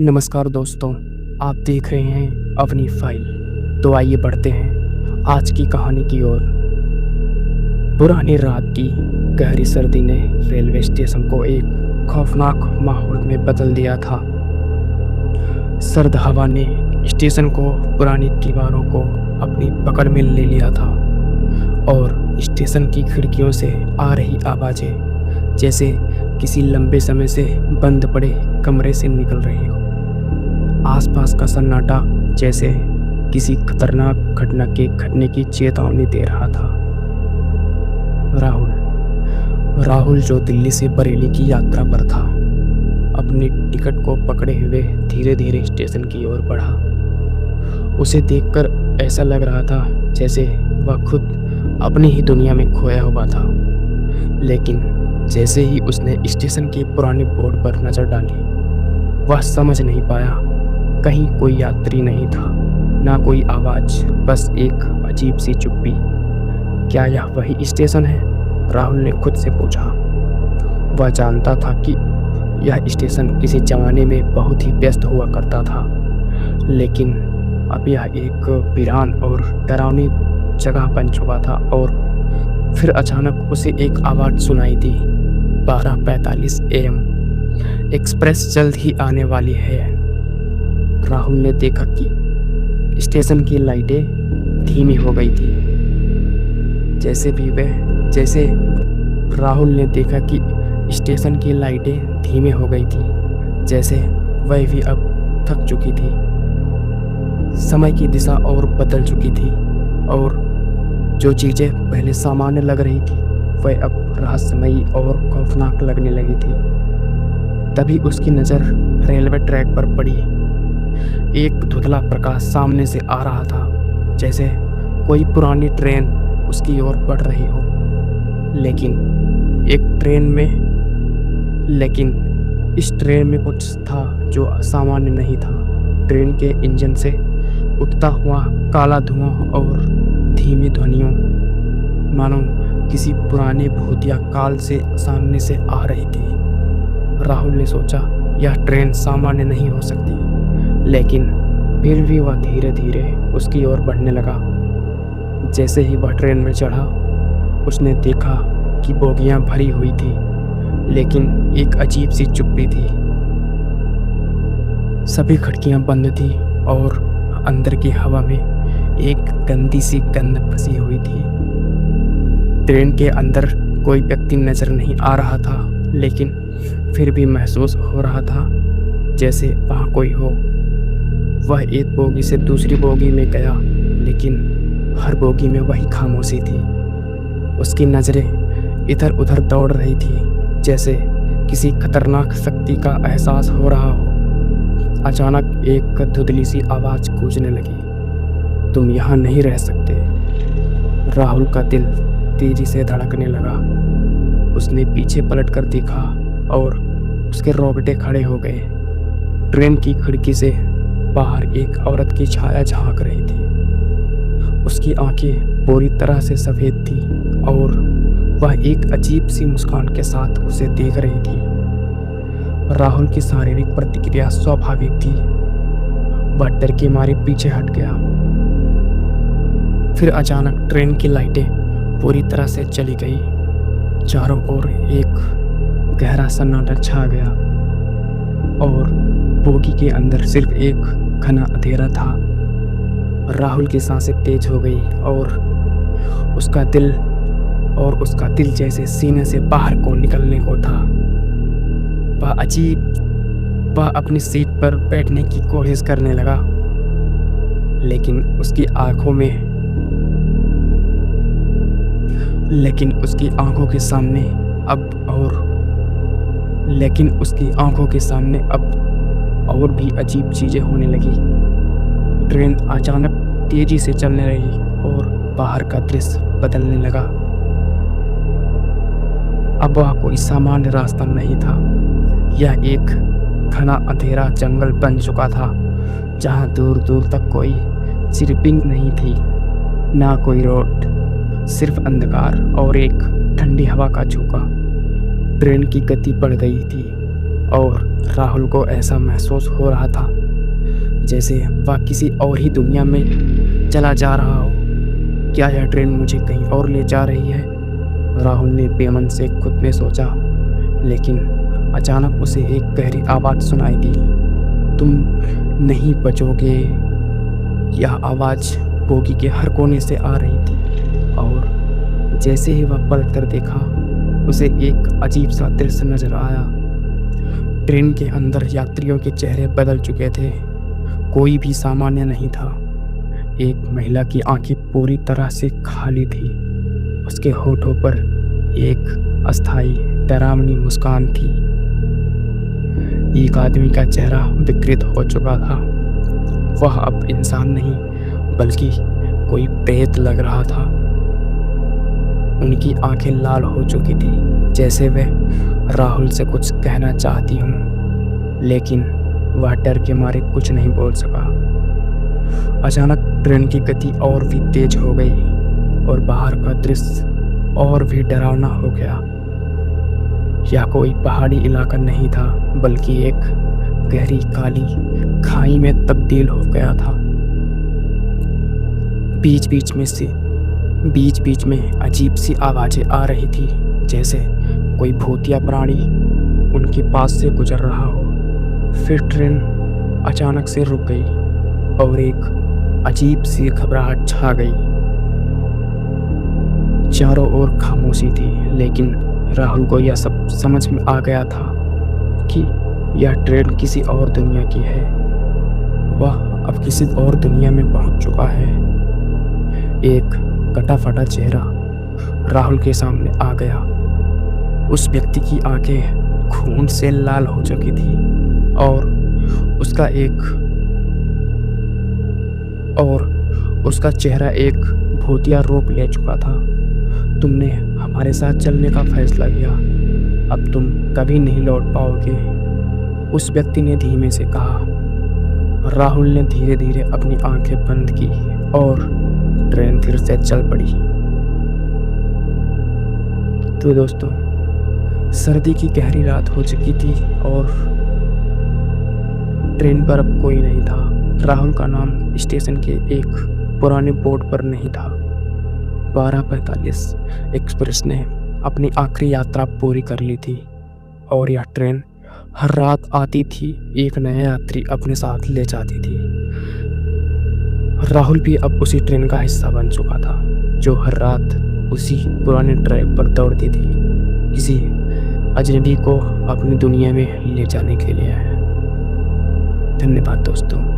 नमस्कार दोस्तों, आप देख रहे हैं अपनी फाइल। तो आइए बढ़ते हैं आज की कहानी की ओर। पुरानी रात की गहरी सर्दी ने रेलवे स्टेशन को एक खौफनाक माहौल में बदल दिया था। सर्द हवा ने स्टेशन को पुरानी दीवारों को अपनी पकड़ में ले लिया था और स्टेशन की खिड़कियों से आ रही आवाज़ें जैसे किसी लंबे समय से बंद पड़े कमरे से निकल रही हो। आसपास का सन्नाटा जैसे किसी खतरनाक घटना के घटने की चेतावनी दे रहा था। राहुल जो दिल्ली से बरेली की यात्रा पर था, अपने टिकट को पकड़े हुए धीरे धीरे स्टेशन की ओर बढ़ा। उसे देखकर ऐसा लग रहा था जैसे वह खुद अपनी ही दुनिया में खोया हुआ था। लेकिन जैसे ही उसने स्टेशन के पुराने बोर्ड पर नज़र डाली, वह समझ नहीं पाया। कहीं कोई यात्री नहीं था, ना कोई आवाज़, बस एक अजीब सी चुप्पी। क्या यह वही स्टेशन है? राहुल ने खुद से पूछा। वह जानता था कि यह स्टेशन किसी ज़माने में बहुत ही व्यस्त हुआ करता था, लेकिन अब यह एक वीरान और डरावनी जगह बन चुका था। और फिर अचानक उसे एक आवाज़ सुनाई दी। 12:45 AM, एक्सप्रेस जल्द ही आने वाली है। राहुल ने देखा कि स्टेशन की लाइटें धीमी हो गई थी। जैसे राहुल ने देखा कि स्टेशन की लाइटें धीमी हो गई थी, जैसे वह भी अब थक चुकी थी। समय की दिशा और बदल चुकी थी और जो चीज़ें पहले सामान्य लग रही थी, वह अब रहस्यमयी और खौफनाक लगने लगी थी। तभी उसकी नज़र रेलवे ट्रैक पर पड़ी। एक धुंधला प्रकाश सामने से आ रहा था, जैसे कोई पुरानी ट्रेन उसकी ओर बढ़ रही हो। लेकिन इस ट्रेन में कुछ था जो सामान्य नहीं था। ट्रेन के इंजन से उठता हुआ काला धुआं और धीमी ध्वनियों मानो किसी पुराने भूतिया काल से सामने से आ रही थी। राहुल ने सोचा, यह ट्रेन सामान्य नहीं हो सकती, लेकिन फिर भी वह धीरे धीरे उसकी ओर बढ़ने लगा। जैसे ही वह ट्रेन में चढ़ा, उसने देखा कि बोगियां भरी हुई थी, लेकिन एक अजीब सी चुप्पी थी। सभी खिड़कियां बंद थी और अंदर की हवा में एक गंदी सी गंध फंसी हुई थी। ट्रेन के अंदर कोई व्यक्ति नजर नहीं आ रहा था, लेकिन फिर भी महसूस हो रहा था जैसे वहाँ कोई हो। वह एक बोगी से दूसरी बोगी में गया, लेकिन हर बोगी में वही खामोशी थी। उसकी नज़रें इधर उधर दौड़ रही थी, जैसे किसी खतरनाक शक्ति का एहसास हो रहा हो। अचानक एक धुंधली सी आवाज़ गूंजने लगी, तुम यहाँ नहीं रह सकते। राहुल का दिल तेजी से धड़कने लगा। उसने पीछे पलट कर देखा और उसके रोंगटे खड़े हो गए। ट्रेन की खिड़की से बाहर एक औरत की छाया झांक रही थी। उसकी आंखें पूरी तरह से सफ़ेद थी और वह एक अजीब सी मुस्कान के साथ उसे देख रही थी। राहुल की शारीरिक प्रतिक्रिया स्वाभाविक थी। वह डर के मारे पीछे हट गया। फिर अचानक ट्रेन की लाइटें पूरी तरह से चली गई। चारों ओर एक गहरा सन्नाटा छा गया और बोगी के अंदर सिर्फ एक घना अंधेरा था। राहुल की सांसें तेज हो गई और उसका दिल जैसे सीने से बाहर को निकलने को था। वह अपनी सीट पर बैठने की कोशिश करने लगा, लेकिन उसकी आंखों के सामने अब और भी अजीब चीजें होने लगी। ट्रेन अचानक तेजी से चलने लगी और बाहर का दृश्य बदलने लगा। अब वह कोई सामान्य रास्ता नहीं था। यह एक घना अंधेरा जंगल बन चुका था, जहां दूर दूर तक कोई चिरपिंग नहीं थी, ना कोई रोड, सिर्फ अंधकार और एक ठंडी हवा का झोंका। ट्रेन की गति बढ़ गई थी और राहुल को ऐसा महसूस हो रहा था जैसे वह किसी और ही दुनिया में चला जा रहा हो। क्या यह ट्रेन मुझे कहीं और ले जा रही है? राहुल ने बेमन से खुद में सोचा, लेकिन अचानक उसे एक गहरी आवाज़ सुनाई दी, तुम नहीं बचोगे। यह आवाज़ बोगी के हर कोने से आ रही थी और जैसे ही वह पलट कर देखा, उसे एक अजीब सा दृश्य नजर आया। ट्रेन के अंदर यात्रियों के चेहरे बदल चुके थे, कोई भी सामान्य नहीं था। एक महिला की आंखें पूरी तरह से खाली थी, उसके होठों पर एक अस्थाई डरावनी मुस्कान थी। एक आदमी का चेहरा विकृत हो चुका था, वह अब इंसान नहीं बल्कि कोई प्रेत लग रहा था। उनकी आंखें लाल हो चुकी थी, जैसे वे राहुल से कुछ कहना चाहती हूँ, लेकिन वह डर के मारे कुछ नहीं बोल सका। अचानक ट्रेन की गति और भी तेज हो गई और बाहर का दृश्य और भी डरावना हो गया। यह कोई पहाड़ी इलाका नहीं था बल्कि एक गहरी काली खाई में तब्दील हो गया था। बीच बीच में अजीब सी आवाजें आ रही थी, जैसे कोई भूतिया प्राणी उनके पास से गुजर रहा हो। फिर ट्रेन अचानक से रुक गई और एक अजीब सी घबराहट छा गई। चारों ओर खामोशी थी, लेकिन राहुल को यह सब समझ में आ गया था कि यह ट्रेन किसी और दुनिया की है। वह अब किसी और दुनिया में पहुंच चुका है। एक कटा फटा चेहरा राहुल के सामने आ गया। उस व्यक्ति की आंखें खून से लाल हो चुकी थी और उसका चेहरा एक भूतिया रूप ले चुका था। तुमने हमारे साथ चलने का फैसला किया, अब तुम कभी नहीं लौट पाओगे, उस व्यक्ति ने धीमे से कहा। राहुल ने धीरे धीरे अपनी आंखें बंद की और ट्रेन फिर से चल पड़ी। तो दोस्तों, सर्दी की गहरी रात हो चुकी थी और ट्रेन पर अब कोई नहीं था। राहुल का नाम स्टेशन के एक पुराने बोर्ड पर नहीं था। 12:45 एक्सप्रेस ने अपनी आखिरी यात्रा पूरी कर ली थी और यह ट्रेन हर रात आती थी, एक नया यात्री अपने साथ ले जाती थी। राहुल भी अब उसी ट्रेन का हिस्सा बन चुका था, जो हर रात उसी पुराने ट्रैक पर दौड़ती थी, किसी अजनबी को अपनी दुनिया में ले जाने के लिए। धन्यवाद दोस्तों।